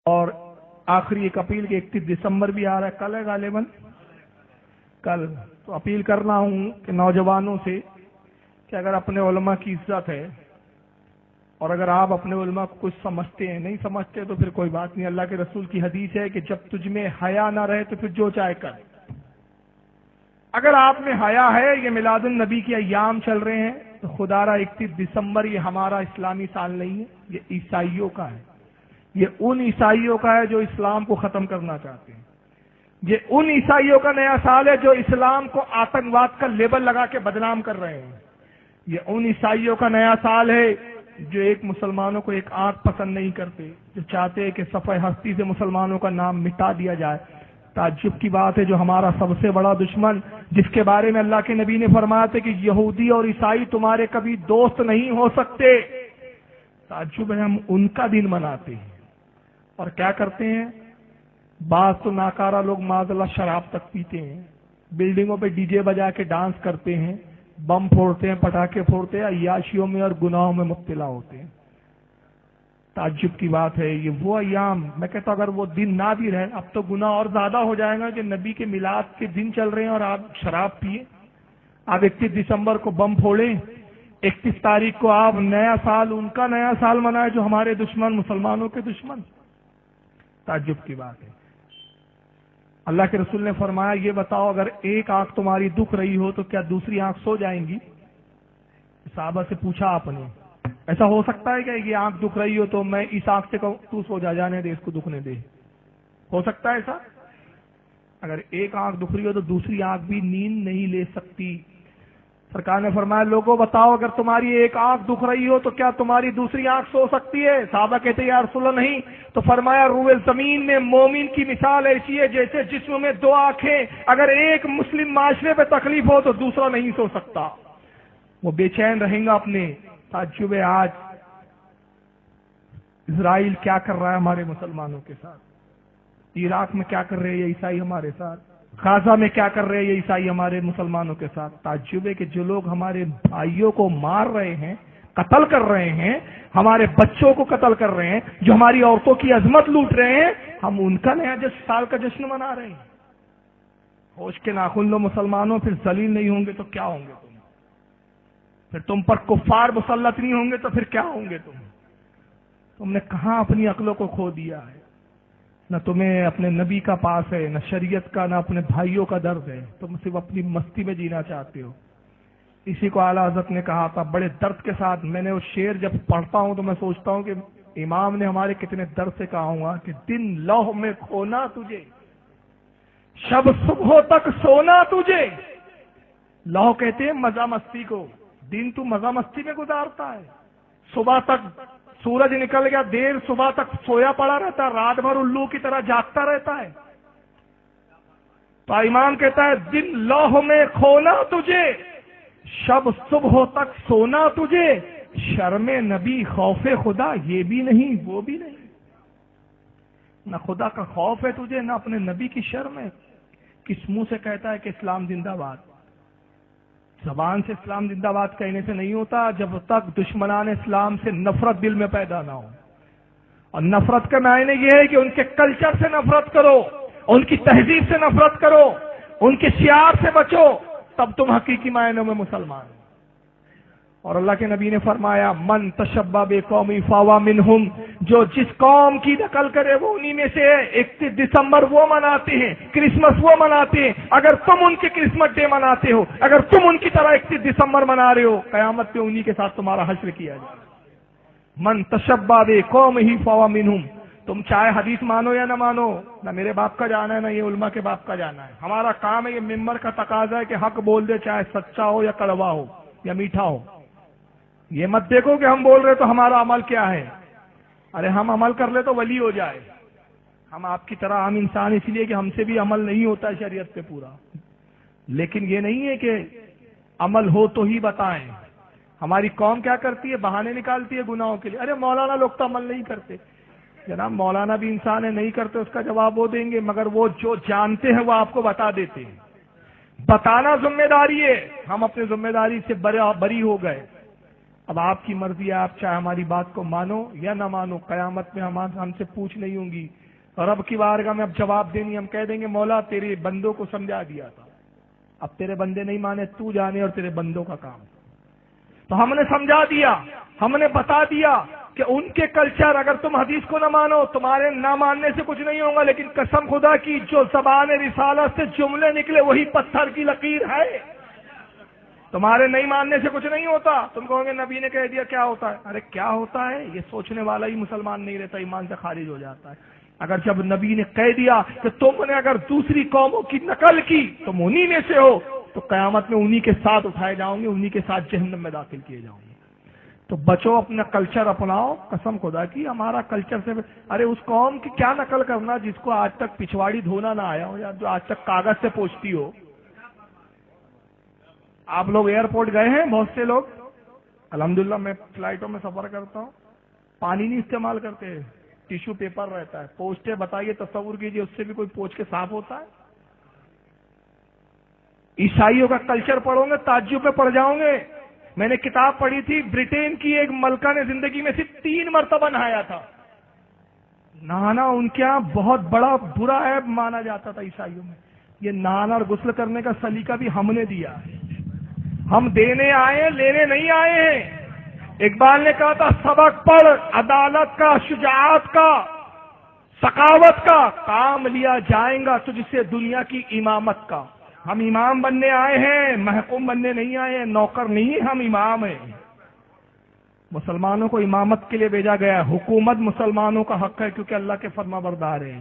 اور آخری ایک اپیل کہ 31 دسمبر بھی آ رہا ہے، کل ہے غالباً، کل تو اپیل کر رہا ہوں کہ نوجوانوں سے کہ اگر اپنے علماء کی عزت ہے اور اگر آپ اپنے علماء کو کچھ سمجھتے ہیں، نہیں سمجھتے تو پھر کوئی بات نہیں. اللہ کے رسول کی حدیث ہے کہ جب تجھ میں حیا نہ رہے تو پھر جو چاہے کر. اگر آپ میں حیا ہے، یہ میلاد النبی کے ایام چل رہے ہیں تو خدا را 31 دسمبر یہ ہمارا اسلامی سال نہیں ہے، یہ عیسائیوں کا ہے. یہ ان عیسائیوں کا ہے جو اسلام کو ختم کرنا چاہتے ہیں. یہ ان عیسائیوں کا نیا سال ہے جو اسلام کو آتنکواد کا لیبل لگا کے بدنام کر رہے ہیں. یہ ان عیسائیوں کا نیا سال ہے جو ایک مسلمانوں کو ایک آنکھ پسند نہیں کرتے، جو چاہتے ہیں کہ صفحہ ہستی سے مسلمانوں کا نام مٹا دیا جائے. تعجب کی بات ہے جو ہمارا سب سے بڑا دشمن، جس کے بارے میں اللہ کے نبی نے فرمایا تھا کہ یہودی اور عیسائی تمہارے کبھی دوست نہیں ہو سکتے، تعجب ہے ہم ان کا دن مناتے ہیں. اور کیا کرتے ہیں؟ بعض تو ناکارہ لوگ معاذ اللہ شراب تک پیتے ہیں، بلڈنگوں پہ ڈی جے بجا کے ڈانس کرتے ہیں، بم پھوڑتے ہیں، پٹاخے پھوڑتے ہیں، عیاشیوں میں اور گناہوں میں مبتلا ہوتے ہیں. تعجب کی بات ہے یہ وہ ایام، میں کہتا ہوں اگر وہ دن نہ بھی رہے اب تو گناہ اور زیادہ ہو جائے گا کہ نبی کے میلاد کے دن چل رہے ہیں اور آپ شراب پیے. آپ 31 دسمبر کو بم پھوڑیں، 31 تاریخ کو آپ نیا سال، ان کا نیا سال منائے جو ہمارے دشمن مسلمانوں کے دشمن. تعجب کی بات ہے. اللہ کے رسول نے فرمایا یہ بتاؤ اگر ایک آنکھ تمہاری دکھ رہی ہو تو کیا دوسری آنکھ سو جائیں گی؟ صحابہ سے پوچھا آپ نے ایسا ہو سکتا ہے کہ یہ آنکھ دکھ رہی ہو تو میں اس آنکھ سے کہوں تو سو جا، جانے دے اس کو دکھنے دے؟ ہو سکتا ہے ایسا؟ اگر ایک آنکھ دکھ رہی ہو تو دوسری آنکھ بھی نیند نہیں لے سکتی. سرکار نے فرمایا لوگوں بتاؤ اگر تمہاری ایک آنکھ دکھ رہی ہو تو کیا تمہاری دوسری آنکھ سو سکتی ہے؟ صحابہ کہتے ہیں یا رسول اللہ نہیں. تو فرمایا روئے زمین میں مومن کی مثال ایسی ہے جیسے جسم میں دو آنکھیں، اگر ایک مسلم معاشرے پہ تکلیف ہو تو دوسرا نہیں سو سکتا، وہ بے چین رہیں گا اپنے. تعجب ہے آج اسرائیل کیا کر رہا ہے ہمارے مسلمانوں کے ساتھ، عراق میں کیا کر رہے ہیں یہ عیسائی ہمارے ساتھ، غزہ میں کیا کر رہے ہیں یہ عیسائی ہمارے مسلمانوں کے ساتھ. تعجب ہے کہ جو لوگ ہمارے بھائیوں کو مار رہے ہیں، قتل کر رہے ہیں، ہمارے بچوں کو قتل کر رہے ہیں، جو ہماری عورتوں کی عظمت لوٹ رہے ہیں، ہم ان کا نیا سال کا جشن منا رہے ہیں. ہوش کے ناخن لو مسلمانوں، پھر ذلیل نہیں ہوں گے تو کیا ہوں گے تم؟ پھر تم پر کفار مسلط نہیں ہوں گے تو پھر کیا ہوں گے تم نے کہاں اپنی عقلوں کو کھو دیا ہے؟ نہ تمہیں اپنے نبی کا پاس ہے، نہ شریعت کا، نہ اپنے بھائیوں کا درد ہے. تم صرف اپنی مستی میں جینا چاہتے ہو. اسی کو اعلیٰ حضرت نے کہا تھا بڑے درد کے ساتھ. میں نے وہ شعر جب پڑھتا ہوں تو میں سوچتا ہوں کہ امام نے ہمارے کتنے درد سے کہا ہوا کہ دن لوح میں کھونا تجھے، شب صبح تک سونا تجھے. لوح کہتے ہیں مزہ مستی کو، دن تو مزہ مستی میں گزارتا ہے، صبح تک سورج نکل گیا، دیر صبح تک سویا پڑا رہتا ہے، رات بھر الو کی طرح جاگتا رہتا ہے. تو امام کہتا ہے دن لوح میں کھونا تجھے، شب صبح تک سونا تجھے، شرم نبی خوف خدا یہ بھی نہیں وہ بھی نہیں. نہ خدا کا خوف ہے تجھے، نہ اپنے نبی کی شرم ہے. کس منہ سے کہتا ہے کہ اسلام زندہ باد؟ زبان سے اسلام زندہ باد کہنے سے نہیں ہوتا جب تک دشمنان اسلام سے نفرت دل میں پیدا نہ ہو. اور نفرت کا معنی یہ ہے کہ ان کے کلچر سے نفرت کرو، ان کی تہذیب سے نفرت کرو، ان کے شعار سے بچو، تب تم حقیقی معنوں میں مسلمان. اور اللہ کے نبی نے فرمایا من تشبہ بقوم فہو منہم، جو جس قوم کی نقل کرے وہ انہی میں سے ہے. 31 دسمبر وہ مناتے ہیں، کرسمس وہ مناتے ہیں. اگر تم ان کے کرسمس ڈے مناتے ہو، اگر تم ان کی طرح 31 دسمبر منا رہے ہو، قیامت پہ انہی کے ساتھ تمہارا حشر کیا جائے. من تشبہ بقوم فہو منہم. تم چاہے حدیث مانو یا نہ مانو، نہ میرے باپ کا جانا ہے نہ یہ علماء کے باپ کا جانا ہے. ہمارا کام ہے، یہ ممبر کا تقاضا ہے کہ حق بول دے، چاہے سچا ہو یا کڑوا ہو یا میٹھا ہو. یہ مت دیکھو کہ ہم بول رہے تو ہمارا عمل کیا ہے. ارے ہم عمل کر لے تو ولی ہو جائے. ہم آپ کی طرح عام انسان اس لیے کہ ہم سے بھی عمل نہیں ہوتا ہے شریعت پہ پورا. لیکن یہ نہیں ہے کہ عمل ہو تو ہی بتائیں. ہماری قوم کیا کرتی ہے؟ بہانے نکالتی ہے گناہوں کے لیے. ارے مولانا لوگ تو عمل نہیں کرتے. جناب مولانا بھی انسان ہے، نہیں کرتے اس کا جواب وہ دیں گے، مگر وہ جو جانتے ہیں وہ آپ کو بتا دیتے ہیں. بتانا ذمہ داری ہے. ہم اپنے ذمہ داری سے بری ہو گئے. اب آپ کی مرضی ہے، آپ چاہے ہماری بات کو مانو یا نہ مانو، قیامت میں ہم سے پوچھ نہیں ہوں گی، رب کی بارگاہ میں اب جواب دیں، ہم کہہ دیں گے مولا تیرے بندوں کو سمجھا دیا تھا، اب تیرے بندے نہیں مانے، تو جانے اور تیرے بندوں کا کام۔ تو ہم نے سمجھا دیا، ہم نے بتا دیا کہ ان کے کلچر، اگر تم حدیث کو نہ مانو تمہارے نہ ماننے سے کچھ نہیں ہوگا، لیکن قسم خدا کی جو زبان رسالت سے جملے نکلے وہی پتھر کی لکیر ہے، تمہارے نہیں ماننے سے کچھ نہیں ہوتا۔ تم کہو گے نبی نے کہہ دیا کیا ہوتا ہے؟ ارے کیا ہوتا ہے یہ سوچنے والا ہی مسلمان نہیں رہتا، ایمان سے خارج ہو جاتا ہے۔ اگر جب نبی نے کہہ دیا کہ تم نے اگر دوسری قوموں کی نقل کی تم انہی میں سے ہو، تو قیامت میں انہی کے ساتھ اٹھائے جاؤں گے، انہی کے ساتھ جہنم میں داخل کیے جاؤں گے۔ تو بچو، اپنا کلچر اپناؤ، قسم خدا کی ہمارا کلچر سے، ارے اس قوم کی کیا نقل کرنا جس کو آج تک پچھواڑی دھونا نہ آیا ہو، یا جو آج تک کاغذ سے پوچھتی ہو۔ آپ لوگ ایئرپورٹ گئے ہیں؟ بہت سے لوگ، الحمدللہ میں فلائٹوں میں سفر کرتا ہوں، پانی نہیں استعمال کرتے، ٹیشو پیپر رہتا ہے، پوچھتے بتائیے، تصور کیجئے اس سے بھی کوئی پوچھ کے صاف ہوتا ہے؟ عیسائیوں کا کلچر پڑھو گے تعجب پہ پڑ جاؤں گے۔ میں نے کتاب پڑھی تھی، برٹین کی ایک ملکہ نے زندگی میں صرف 3 مرتبہ نہایا تھا۔ نہانا ان کے یہاں بہت بڑا برا عیب مانا جاتا تھا عیسائیوں میں۔ یہ نہانا اور غسل کرنے کا سلیقہ بھی ہم نے دیا ہے، ہم دینے آئے ہیں، لینے نہیں آئے ہیں۔ اقبال نے کہا تھا سبق پڑھ عدالت کا، شجاعت کا، سخاوت کا، کام لیا جائیں گا تجھ سے دنیا کی امامت کا۔ ہم امام بننے آئے ہیں، محکوم بننے نہیں آئے ہیں، نوکر نہیں، ہم امام ہیں۔ مسلمانوں کو امامت کے لیے بھیجا گیا ہے، حکومت مسلمانوں کا حق ہے کیونکہ اللہ کے فرما بردار ہیں۔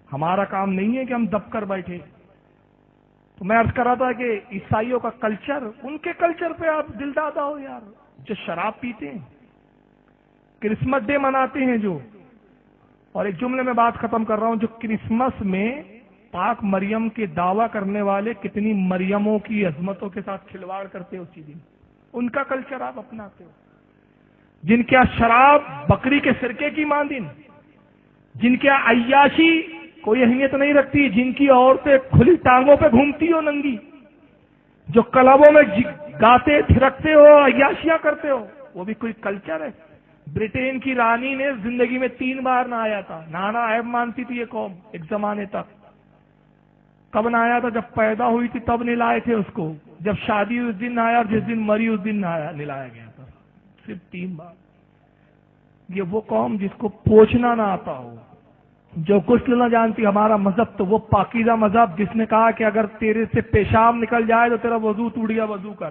ہمارا کام نہیں ہے کہ ہم دب کر بیٹھے۔ تو میں عرض کر رہا تھا کہ عیسائیوں کا کلچر، ان کے کلچر پہ آپ دل دادا ہو یار، جو شراب پیتے ہیں، کرسمس ڈے مناتے ہیں جو، اور ایک جملے میں بات ختم کر رہا ہوں، جو کرسمس میں پاک مریم کے دعویٰ کرنے والے کتنی مریموں کی عظمتوں کے ساتھ کھلواڑ کرتے ہو اسی دن، ان کا کلچر آپ اپناتے ہو۔ جن کے شراب بکری کے سرکے کی مانند، جن کے عیاشی کوئی اہمیت نہیں رکھتی، جن کی عورتیں کھلی ٹانگوں پہ گھومتی ہو ننگی، جو کلبوں میں گاتے تھرکتے ہو، عیاشیاں کرتے ہو، وہ بھی کوئی کلچر ہے؟ برٹین کی رانی نے زندگی میں 3 بار نہایا تھا، نہانا عیب مانتی تھی یہ قوم ایک زمانے تک۔ کب نہایا تھا؟ جب پیدا ہوئی تھی تب نہلائے تھے اس کو، جب شادی اس دن نہایا، اور جس دن مری اس دن نہلایا گیا تھا، صرف 3 بار۔ یہ وہ قوم جس کو پوچھنا نہ آتا ہو، جو غسل نہ جانتی۔ ہمارا مذہب تو وہ پاکیزہ مذہب جس نے کہا کہ اگر تیرے سے پیشاب نکل جائے تو تیرا وضو ٹوٹ گیا، وضو کر،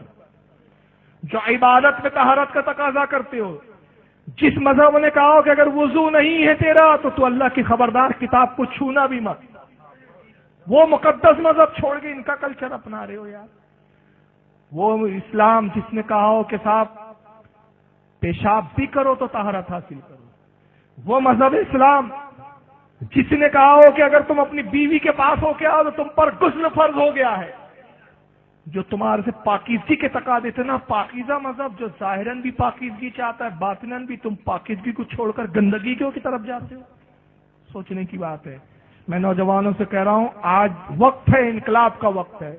جو عبادت میں طہارت کا تقاضا کرتے ہو۔ جس مذہب نے کہا کہ اگر وضو نہیں ہے تیرا تو اللہ کی خبردار کتاب کو چھونا بھی مت، وہ مقدس مذہب چھوڑ کے ان کا کلچر اپنا رہے ہو یار۔ وہ اسلام جس نے کہا ہو کہ صاحب پیشاب بھی کرو تو طہارت حاصل کرو، وہ مذہب اسلام جس نے کہا ہو کہ اگر تم اپنی بیوی کے پاس ہو کے آؤ تو تم پر غسل فرض ہو گیا ہے، جو تمہارے سے پاکیزگی کے تقاضے تھے نا، پاکیزہ مذہب جو ظاہراً بھی پاکیزگی چاہتا ہے، باطناً بھی، تم پاکیزگی کو چھوڑ کر گندگی کی طرف جاتے ہو۔ سوچنے کی بات ہے۔ میں نوجوانوں سے کہہ رہا ہوں، آج وقت ہے، انقلاب کا وقت ہے،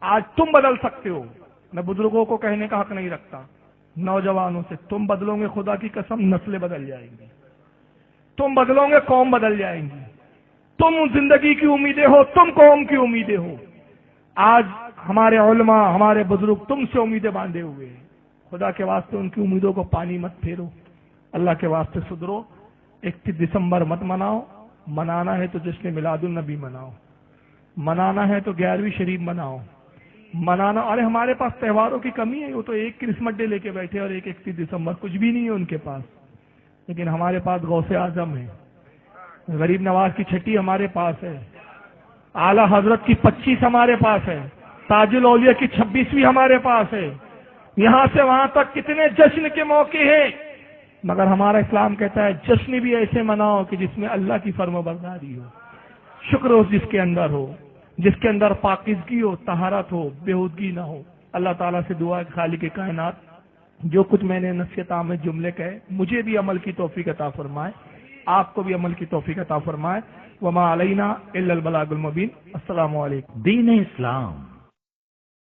آج تم بدل سکتے ہو۔ میں بزرگوں کو کہنے کا حق نہیں رکھتا، نوجوانوں سے تم بدلو گے خدا کی قسم نسلیں بدل جائیں گی، تم بدلو گے قوم بدل جائیں گی، تم زندگی کی امیدیں ہو، تم قوم کی امیدیں ہو۔ آج ہمارے علماء، ہمارے بزرگ تم سے امیدیں باندھے ہوئے ہیں، خدا کے واسطے ان کی امیدوں کو پانی مت پھیرو، اللہ کے واسطے سدھرو۔ 31 دسمبر مت مناؤ، منانا ہے تو جشن میلاد النبی مناؤ، منانا ہے تو 11ویں شریف مناؤ، منانا، ارے ہمارے پاس تہواروں کی کمی ہے، وہ تو ایک کرسمس ڈے لے کے بیٹھے اور ایک 31 دسمبر، کچھ بھی نہیں ہے ان کے پاس، لیکن ہمارے پاس غوث اعظم ہے، غریب نواز کی چھٹی ہمارے پاس ہے، اعلی حضرت کی 25 ہمارے پاس ہے، تاج الاولیاء کی 26ویں ہمارے پاس ہے، یہاں سے وہاں تک کتنے جشن کے موقع ہیں، مگر ہمارا اسلام کہتا ہے جشن بھی ایسے مناؤ کہ جس میں اللہ کی فرما برداری ہو، شکر ہو جس کے اندر ہو، جس کے اندر پاکیزگی ہو، طہارت ہو، بےہودگی نہ ہو۔ اللہ تعالیٰ سے دعا ہے خالق کائنات، جو کچھ میں نے نصیحت آمیز جملے کہے، مجھے بھی عمل کی توفیق عطا فرمائے، آپ کو بھی عمل کی توفیق عطا فرمائے۔ وما علینا الا البلاغ المبین۔ السلام علیکم۔ دین اسلام